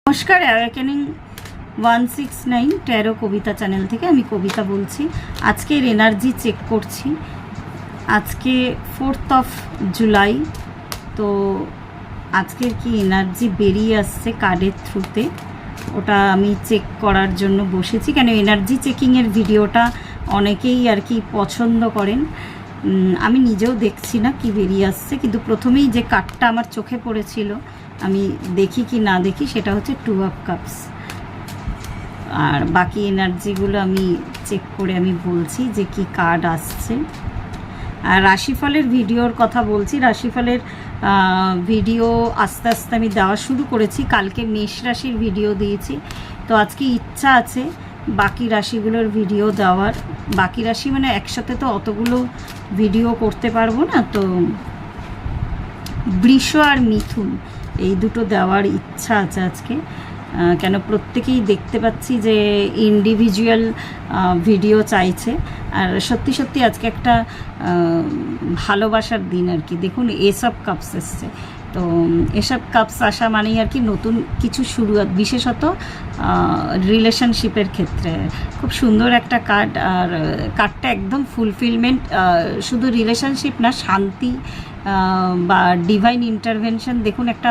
নমস্কার, awakening 169 taro কবিতা channel থেকে আমি কবিতা বলছি। আজকের এনার্জি চেক করছি। আজকে 4th জুলাই। তো আজকের কি এনার্জি বেরিয়ে আসছে কার্ডের থ্রুতে, ওটা আমি চেক করার জন্য বসেছি। কেন এনার্জি চেকিংয়ের ভিডিওটা অনেকেই আর কি পছন্দ করেন। আমি নিজেও দেখছি না কি বেরিয়ে আসছে, কিন্তু প্রথমেই যে কার্ডটা আমার চোখে পড়েছিল, আমি দেখি কি না দেখি, সেটা হচ্ছে 2 অফ কাপস। আর বাকি এনার্জিগুলো আমি চেক করে আমি বলছি যে কি কার্ড আসছে। আর রাশিফলের ভিডিওর কথা বলছি। রাশিফলের ভিডিও আস্তে আস্তে আমি দেওয়া শুরু করেছি। কালকে মেষ রাশির ভিডিও দিয়েছি, তো আজকে ইচ্ছা আছে বাকি রাশিগুলোর ভিডিও দেওয়ার। বাকি রাশি মানে একসাথে তো অতগুলো ভিডিও করতে পারবো না, তো বৃষ আর মিথুন এই দুটো দেওয়ার ইচ্ছা আছে আজকে। কেন প্রত্যেকেই দেখতে পাচ্ছি যে ইন্ডিভিজুয়াল ভিডিও চাইছে। আর সত্যি সত্যি আজকে একটা ভালোবাসার দিন আর কি। দেখুন, এসব কাপস এসছে, তো এসব কাপস আসা মানেই আর কি নতুন কিছু শুরুয়াত, বিশেষত রিলেশনশিপের ক্ষেত্রে। খুব সুন্দর একটা কার্ড। আর কার্ডটা একদম ফুলফিলমেন্ট, শুধু রিলেশনশিপ না, শান্তি বা ডিভাইন ইন্টারভেনশন। দেখুন, একটা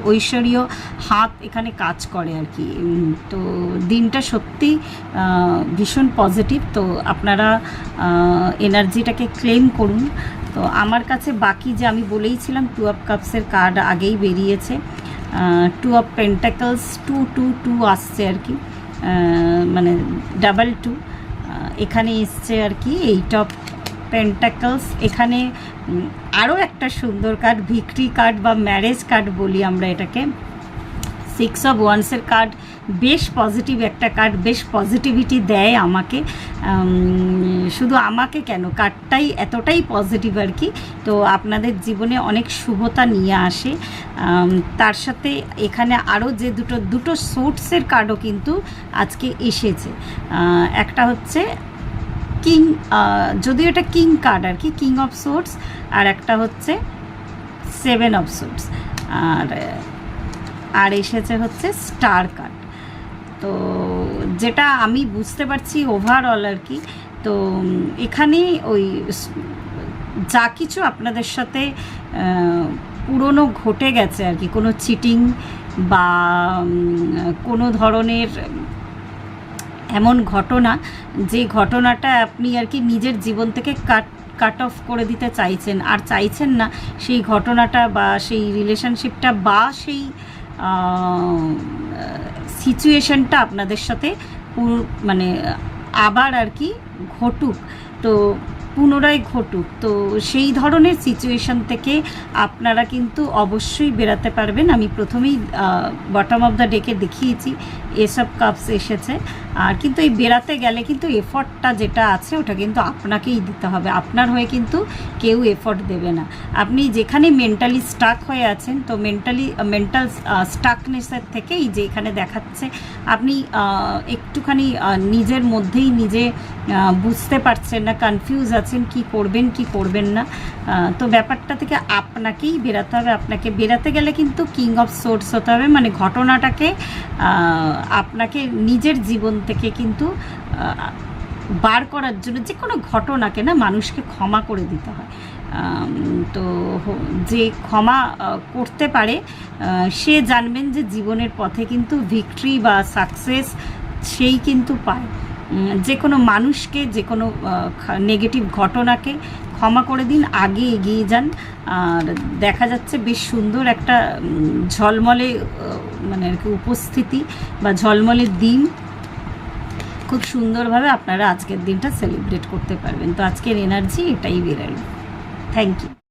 ঐশ্বরীয় হাত এখানে কাজ করে আর কি। তো দিনটা সত্যি ভীষণ পজিটিভ। তো আপনারা এনার্জিটাকে ক্লেম করুন। তো আমার কাছে বাকি যে আমি বলেইছিলাম 2 অফ কাপসের কার্ড আগেই বেরিয়েছে। 2 অফ পেন্টাকলস 222 আসছে আর কি, মানে 22 এখানে এসছে আর কি। 8 অফ পেন্টাকলস এখানে আরও একটা সুন্দর কার্ড, ভিক্টরি কার্ড বা ম্যারেজ কার্ড বলি আমরা এটাকে। 6 অফ ওয়ান্সের কার্ড বেশ পজিটিভ একটা কার্ড, বেশ পজিটিভিটি দেয় আমাকে। শুধু আমাকে কেন, কার্ডটাই এতটাই পজিটিভ আর কি। তো আপনাদের জীবনে অনেক শুভতা নিয়ে আসে। তার সাথে এখানে আরও যে দুটো সোর্সের কার্ডও কিন্তু আজকে এসেছে। একটা হচ্ছে কিং, যদিও এটা কিং কার্ড আর কি, কিং অফ সোর্স। আর একটা হচ্ছে 7 অফ সোর্স। আর এসেছে হচ্ছে স্টার কার্ড। তো যেটা আমি বুঝতে পারছি ওভারঅল আর কি, তো এখানে ওই যা কিছু আপনাদের সাথে পুরনো ঘটে গেছে আর কি, কোনো চিটিং বা কোনো ধরনের এমন ঘটনা, যে ঘটনাটা আপনি আর কি নিজের জীবন থেকে কাট অফ করে দিতে চাইছেন, আর চাইছেন না সেই ঘটনাটা বা সেই রিলেশনশিপটা বা সেই সিচুয়েশনটা আপনাদের সাথে মানে আবার আর কি ঘটুক, তো পুনরায় ঘটুক। তো সেই ধরনের সিচুয়েশন থেকে আপনারা কিন্তু অবশ্যই বেরাতে পারবেন। আমি প্রথমেই বটম অফ দ্য ডেকে দেখিয়েছি এসব কাপস এসেছে। আর কিন্তু এই বেরাতে গেলে কিন্তু এফর্টটা যেটা আছে ওটা কিন্তু আপনাকেই দিতে হবে। আপনার হয়ে কিন্তু কেউ এফর্ট দেবে না। আপনি যেখানে মেন্টালি স্টাক হয়ে আছেন, তো মেন্টাল স্টাকনেসের থেকে এই যে এখানে দেখাচ্ছে আপনি একটুখানি নিজের মধ্যেই নিজে বুঝতে পারছেন না, কনফিউজ আছেন কি করবেন কি করবেন না। তো ব্যাপারটা থেকে আপনাকেই বেরাতে হবে। আপনাকে বেরাতে গেলে কিন্তু কিং অফ সোর্স হতে হবে, মানে ঘটনাটাকে আপনাকে নিজের জীবন থেকে কিন্তু বার করার জন্য যে কোনো ঘটনাকে না মানুষকে ক্ষমা করে দিতে হয়। তো যে ক্ষমা করতে পারে সে জানবেন যে জীবনের পথে কিন্তু ভিক্টরি বা সাকসেস সেই কিন্তু পায়। যে কোনো মানুষকে, যে কোনো নেগেটিভ ঘটনাকে ক্ষমা করে দিন, আগে এগিয়ে যান। আর দেখা যাচ্ছে বেশ সুন্দর একটা ঝলমলে মানে আর কি উপস্থিতি বা ঝলমলে দিন। খুব সুন্দরভাবে আপনারা আজকের দিনটা সেলিব্রেট করতে পারবেন। তো আজকের এনার্জি এটাই বেরোলো। Thank you.